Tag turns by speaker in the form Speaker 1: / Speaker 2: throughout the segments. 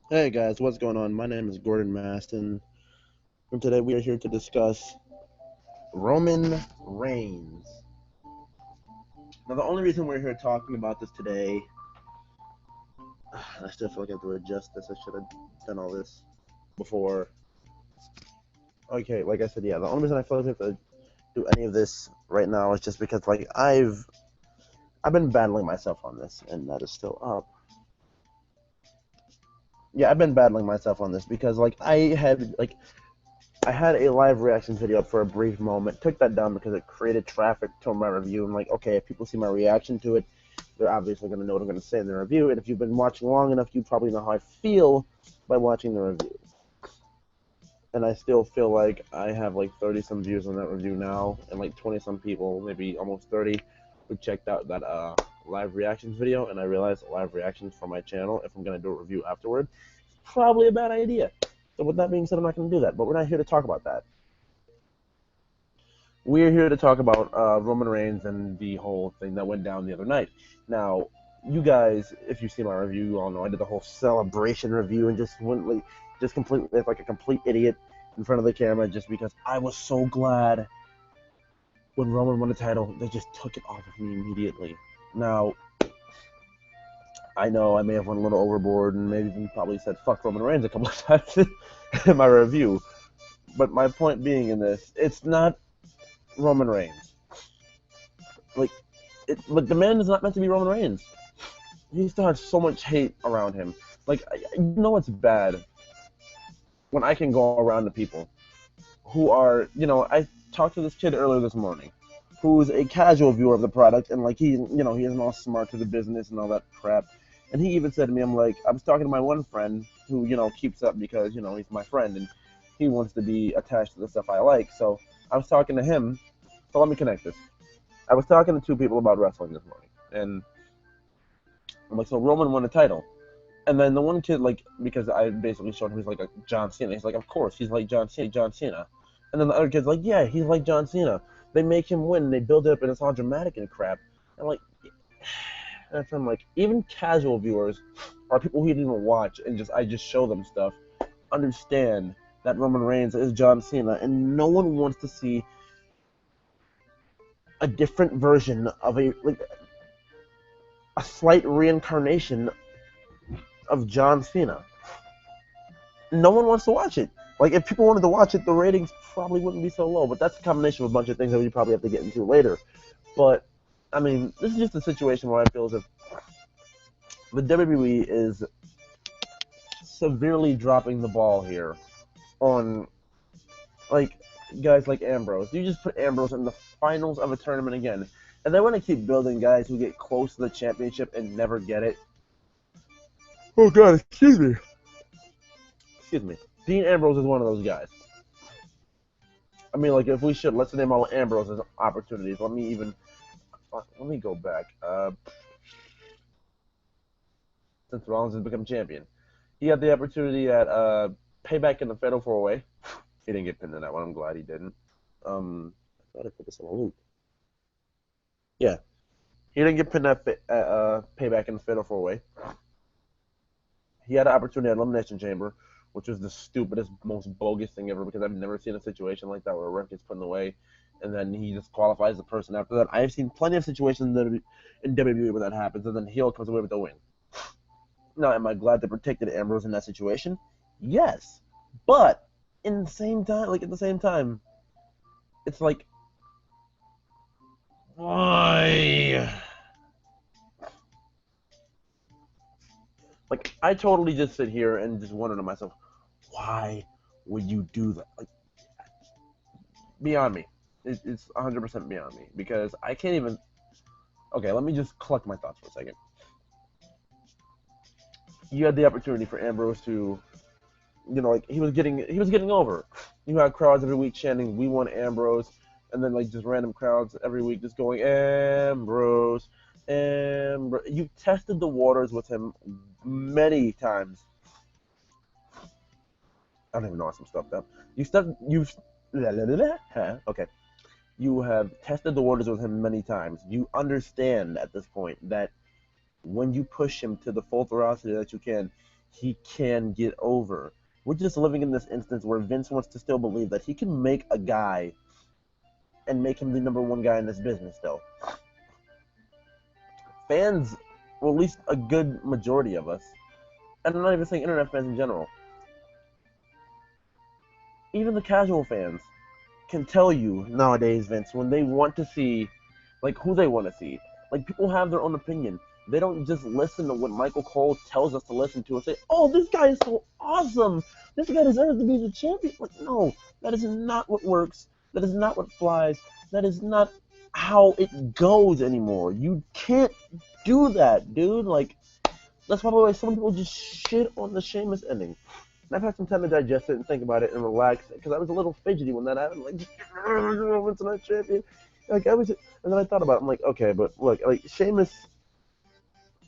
Speaker 1: Hey guys, what's going on? My name is Gordon Maston, and today we are here to discuss Roman Reigns. Now, the only reason we're here talking about this today, I still feel like I have to adjust this. I should have done all this before. Okay, like I said, yeah, the only reason I feel like we have to do any of this right now is just because, like, I've been battling myself on this, and that is still up. Yeah, I've been battling myself on this because, like, I had a live reaction video up for a brief moment, took that down because it created traffic to my review. I'm like, okay, if people see my reaction to it, they're obviously going to know what I'm going to say in the review. And if you've been watching long enough, you probably know how I feel by watching the review. And I still feel like I have like 30 some views on that review now, and like 20 some people, maybe almost 30, who checked out that live reactions video. And I realized live reactions for my channel, if I'm going to do a review afterward, probably a bad idea. So with that being said, I'm not going to do that. But we're not here to talk about that. We're here to talk about Roman Reigns and the whole thing that went down the other night. Now, you guys, if you see my review, you all know I did the whole celebration review and just went like, just completely like a complete idiot in front of the camera just because I was so glad when Roman won the title. They just took it off of me immediately. Now, I know I may have went a little overboard and maybe even probably said "fuck Roman Reigns" a couple of times in my review, but my point being in this, it's not Roman Reigns. Like like the man is not meant to be Roman Reigns. He still has so much hate around him. Like you know it's bad when I can go around to people who are, I talked to this kid earlier this morning who's a casual viewer of the product and like he isn't all smart to the business and all that crap. And he even said to me, I was talking to my one friend who, keeps up because, he's my friend and he wants to be attached to the stuff I like. So I was talking to him. So let me connect this. I was talking to two people about wrestling this morning. And I'm like, so Roman won the title. And then the one kid, like, because I basically showed him he's like a John Cena. He's like, of course, he's like John Cena. And then the other kid's like, yeah, he's like John Cena. They make him win. They build it up, and it's all dramatic and crap. And like, and I'm like, even casual viewers, or people who didn't even watch, and I just show them stuff, understand that Roman Reigns is John Cena, and no one wants to see a different version of a slight reincarnation of John Cena. No one wants to watch it. Like if people wanted to watch it, the ratings probably wouldn't be so low. But that's a combination of a bunch of things that we probably have to get into later. But I mean, this is just a situation where I feel as if the WWE is severely dropping the ball here on like guys like Ambrose. You just put Ambrose in the finals of a tournament again, and they want to keep building guys who get close to the championship and never get it. Oh God, excuse me. Excuse me. Dean Ambrose is one of those guys. I mean, like if we should, let's name all Ambrose's opportunities. Let me go back. Since Rollins has become champion, he had the opportunity at Payback in the Fatal 4-Way. He didn't get pinned in that one. I'm glad he didn't. I thought I put this on a loop. Yeah, he didn't get pinned at Payback in the Fatal 4-Way. He had an opportunity at Elimination Chamber, which was the stupidest, most bogus thing ever because I've never seen a situation like that where a ref gets put in the way and then he disqualifies the person after that. I've seen plenty of situations in WWE where that happens and then heel comes away with the win. Now, am I glad they protected Ambrose in that situation? Yes, but at the same time, it's like why? Like I totally just sit here and just wonder to myself, why would you do that? Like beyond me. It's 100% beyond me because I can't even. Okay, let me just collect my thoughts for a second. You had the opportunity for Ambrose to, like he was getting over. You had crowds every week chanting "We want Ambrose," and then like just random crowds every week just going Ambrose, Ambrose. You tested the waters with him many times. I don't even know how some stuff up. You step you. Okay. You have tested the waters with him many times. You understand at this point that when you push him to the full ferocity that you can, he can get over. We're just living in this instance where Vince wants to still believe that he can make a guy and make him the number one guy in this business, though. Fans, well, at least a good majority of us, and I'm not even saying internet fans in general, even the casual fans can tell you nowadays, Vince, when they want to see, like, who they want to see. Like, people have their own opinion. They don't just listen to what Michael Cole tells us to listen to and say, oh, this guy is so awesome. This guy deserves to be the champion. Like, no, that is not what works. That is not what flies. That is not how it goes anymore. You can't do that, dude. Like, that's why, by the way, some people just shit on the Sheamus ending. And I've had some time to digest it and think about it and relax, because I was a little fidgety when that happened. Like, Roman's not champion. Like, I was, and then I thought about it. I'm like, okay, but look, like, Sheamus,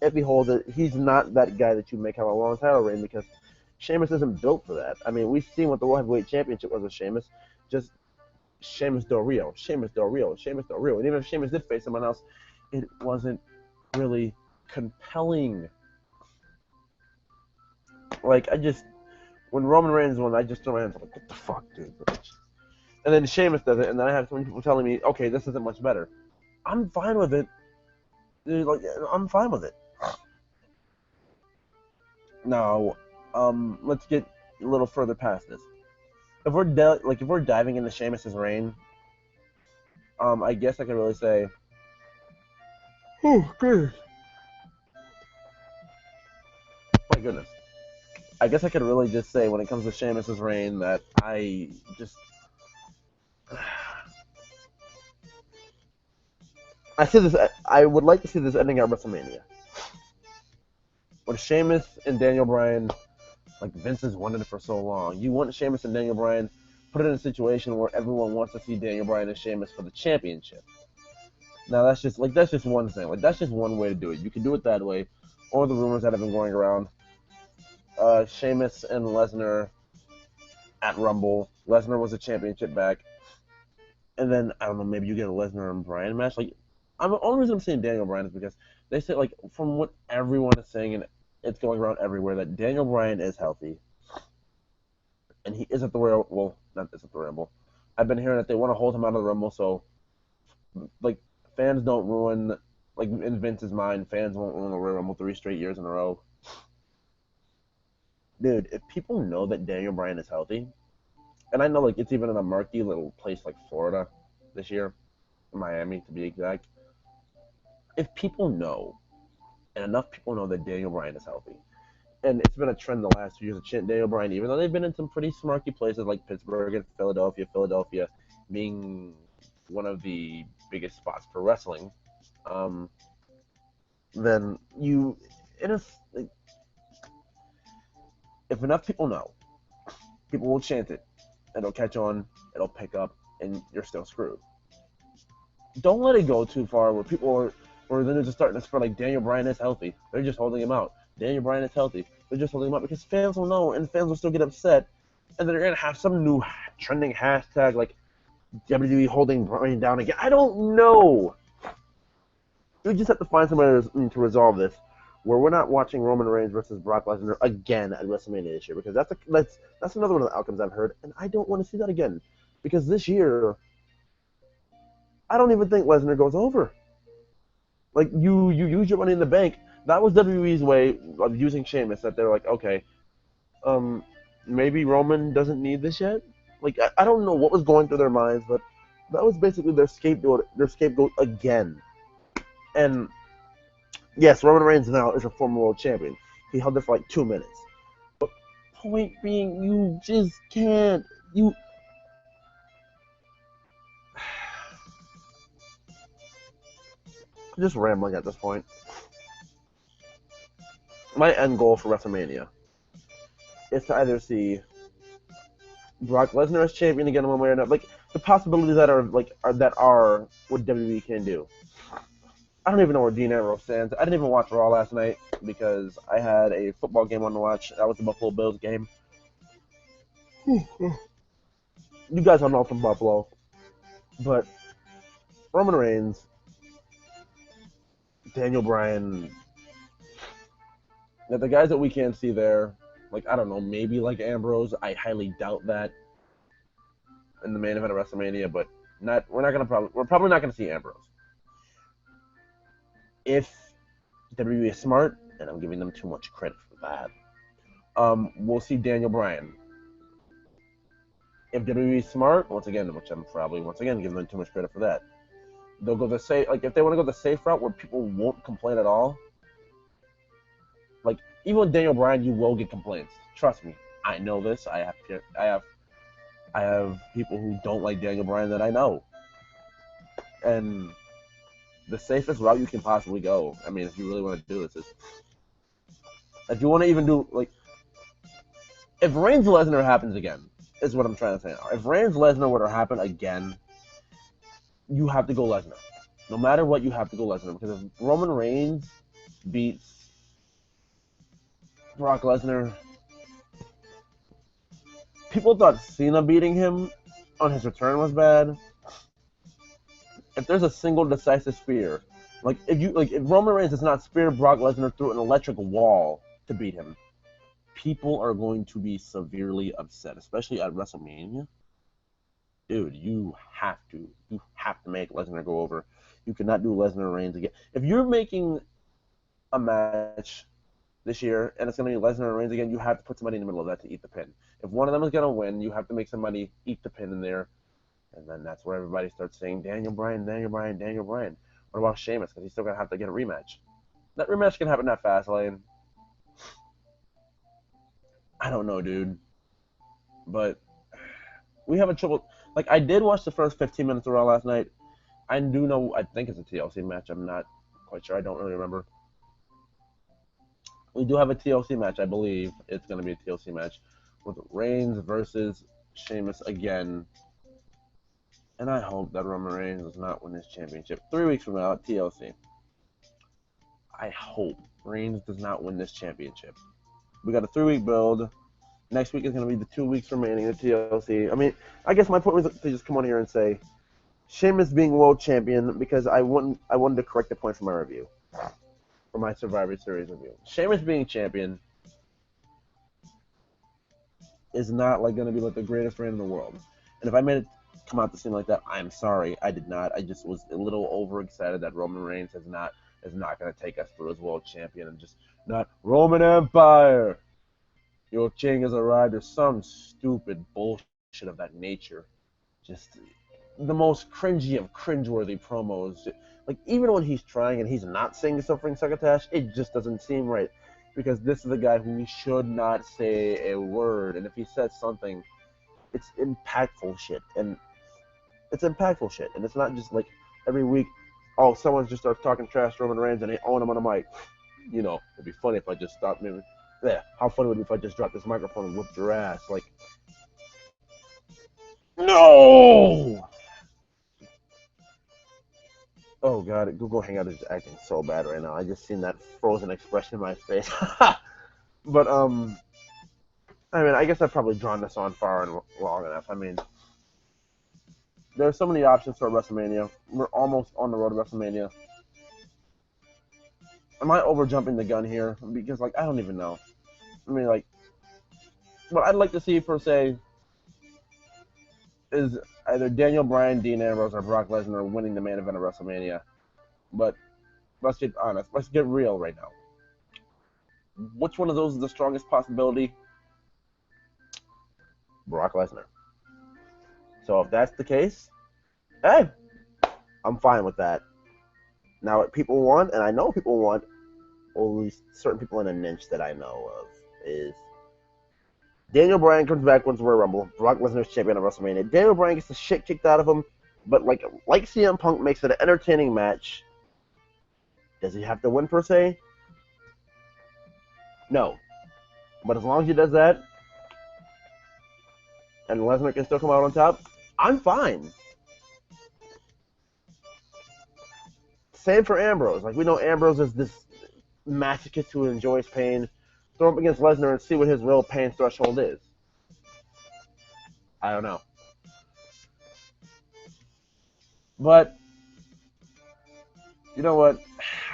Speaker 1: if he holds it, he's not that guy that you make have a long title reign, because Sheamus isn't built for that. I mean, we've seen what the World Heavyweight Championship was with Sheamus. Just Sheamus Del Rio, Sheamus Del Rio, Sheamus Del Rio. And even if Sheamus did face someone else, it wasn't really compelling. Like, when Roman Reigns won, I just threw my hands up, like, what the fuck, dude? And then Sheamus does it, and then I have so many people telling me, okay, this isn't much better. I'm fine with it. Dude, like, I'm fine with it. Now, let's get a little further past this. If we're if we're diving into Sheamus's reign, I guess I could really say, oh, goodness. My goodness. I guess I could really just say, when it comes to Sheamus's reign, that I just, I see this. I would like to see this ending at WrestleMania, with Sheamus and Daniel Bryan. Like, Vince has wanted it for so long. You want Sheamus and Daniel Bryan, put it in a situation where everyone wants to see Daniel Bryan and Sheamus for the championship. Now, that's just one thing. Like, that's just one way to do it. You can do it that way, or the rumors that have been going around. Sheamus and Lesnar at Rumble. Lesnar was a championship back. And then, I don't know, maybe you get a Lesnar and Bryan match. Like, the only reason I'm saying Daniel Bryan is because they say, like, from what everyone is saying, and it's going around everywhere, that Daniel Bryan is healthy. And he is at the Royal, well, not is at the Rumble. I've been hearing that they want to hold him out of the Rumble, so, like, fans don't ruin, like, in Vince's mind, fans won't ruin the Royal Rumble 3 straight years in a row. Dude, if people know that Daniel Bryan is healthy, and I know, like, it's even in a murky little place like Florida this year, Miami to be exact, if people know, and enough people know that Daniel Bryan is healthy, and it's been a trend the last few years of chant Daniel Bryan, even though they've been in some pretty smarky places like Pittsburgh and Philadelphia being one of the biggest spots for wrestling, then like, if enough people know, people will chant it, it'll catch on, it'll pick up, and you're still screwed. Don't let it go too far where people are, or then they're just starting to spread like Daniel Bryan is healthy. They're just holding him out. Daniel Bryan is healthy. They're just holding him out, because fans will know, and fans will still get upset, and then they're gonna have some new trending hashtag like WWE holding Bryan down again. I don't know. We just have to find somebody to resolve this, where we're not watching Roman Reigns versus Brock Lesnar again at WrestleMania this year, because that's another one of the outcomes I've heard, and I don't want to see that again, because this year I don't even think Lesnar goes over. Like, you use your money in the bank. That was WWE's way of using Sheamus. That they're like, okay, maybe Roman doesn't need this yet. Like, I don't know what was going through their minds, but that was basically their scapegoat again. And yes, Roman Reigns now is a former world champion. He held it for like 2 minutes. But point being, you just can't. I'm just rambling at this point. My end goal for WrestleMania is to either see Brock Lesnar as champion again one way or another. Like, the possibilities that are what WWE can do. I don't even know where Dean Ambrose stands. I didn't even watch Raw last night because I had a football game on to watch. That was the Buffalo Bills game. You guys are not from Buffalo. But Roman Reigns, Daniel Bryan, Now, the guys that we can't see there, like, I don't know, maybe like Ambrose. I highly doubt that in the main event of WrestleMania, but we're probably not gonna see Ambrose. If WWE is smart, and I'm giving them too much credit for that, we'll see Daniel Bryan. If WWE is smart, once again, which I'm probably once again giving them too much credit for that, they'll go the safe. Like if they want to go the safe route where people won't complain at all, like even with Daniel Bryan, you will get complaints. Trust me, I know this. I have people who don't like Daniel Bryan that I know, and the safest route you can possibly go. I mean, if you really want to do this, is if you want to even do like if Reigns Lesnar happens again, is what I'm trying to say now. If Reigns Lesnar were to happen again, you have to go Lesnar. No matter what, you have to go Lesnar because if Roman Reigns beats Brock Lesnar, people thought Cena beating him on his return was bad. If there's a single decisive spear, if Roman Reigns does not spear Brock Lesnar through an electric wall to beat him, people are going to be severely upset, especially at WrestleMania. Dude, you have to make Lesnar go over. You cannot do Lesnar Reigns again. If you're making a match this year and it's going to be Lesnar Reigns again, you have to put somebody in the middle of that to eat the pin. If one of them is going to win, you have to make somebody eat the pin in there, and then that's where everybody starts saying Daniel Bryan, Daniel Bryan, Daniel Bryan. What about Sheamus? Because he's still going to have to get a rematch. That rematch can happen that fast, Lane. I don't know, dude. But we have a trouble. Like, I did watch the first 15 minutes of Raw last night. I do know, I think it's a TLC match. I'm not quite sure. I don't really remember. We do have a TLC match, I believe. It's going to be a TLC match with Reigns versus Sheamus again. And I hope that Roman Reigns does not win this championship. 3 weeks from now at TLC. I hope Reigns does not win this championship. We got a 3-week build. Next week is going to be the 2 weeks remaining of TLC. I mean, I guess my point was to just come on here and say Sheamus being world champion because I wanted to correct the point from my review, for my Survivor Series review. Sheamus being champion is not like going to be like the greatest reign in the world. And if I made it come out to seem like that, I'm sorry. I did not. I just was a little overexcited that Roman Reigns is not going to take us through as world champion and just not Roman Empire. Your king has arrived, or some stupid bullshit of that nature. Just the most cringy of cringeworthy promos. Like, even when he's trying and he's not saying Suffering Succotash, it just doesn't seem right. Because this is a guy who should not say a word. And if he says something, it's impactful shit. And it's impactful shit. And it's not just like every week, oh, someone just starts talking trash to Roman Reigns and they own him on the mic. You know, it'd be funny if I just stopped maybe. Yeah, how funny would it be if I just dropped this microphone and whooped your ass? Like, no! Oh, God, Google Hangout is acting so bad right now. I just seen that frozen expression in my face. But, I mean, I guess I've probably drawn this on far and long enough. I mean, there are so many options for WrestleMania. We're almost on the road to WrestleMania. Am I over-jumping the gun here? Because, like, I don't even know. I mean, like, what I'd like to see, per se, is either Daniel Bryan, Dean Ambrose, or Brock Lesnar winning the main event of WrestleMania. But let's get honest. Let's get real right now. Which one of those is the strongest possibility? Brock Lesnar. So if that's the case, hey, I'm fine with that. Now, what people want, and I know people want, or at least certain people in a niche that I know of, is Daniel Bryan comes back, wins the Royal Rumble. Brock Lesnar's champion of WrestleMania. Daniel Bryan gets the shit kicked out of him, but like CM Punk makes it an entertaining match. Does he have to win, per se? No. But as long as he does that, and Lesnar can still come out on top, I'm fine. Same for Ambrose. Like, we know Ambrose is this masochist who enjoys pain. Throw him against Lesnar and see what his real pain threshold is. I don't know. But, you know what?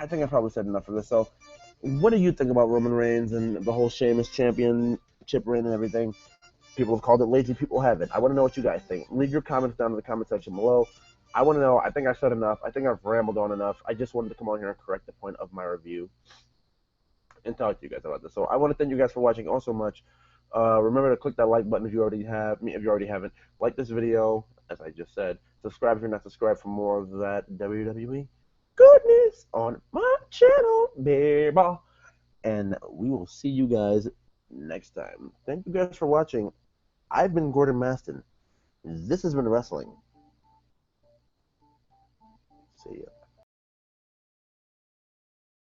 Speaker 1: I think I probably said enough for this. So, what do you think about Roman Reigns and the whole Sheamus championship reign and everything? People have called it lazy. People haven't. I want to know what you guys think. Leave your comments down in the comment section below. I want to know. I think I said enough. I think I've rambled on enough. I just wanted to come on here and correct the point of my review and talk to you guys about this. So I want to thank you guys for watching all so much. Remember to click that like button if you already have. If you already haven't, like this video, as I just said. Subscribe if you're not subscribed for more of that WWE goodness on my channel, baby. And we will see you guys next time. Thank you guys for watching. I've been Gordon Maston. This has been wrestling. See ya.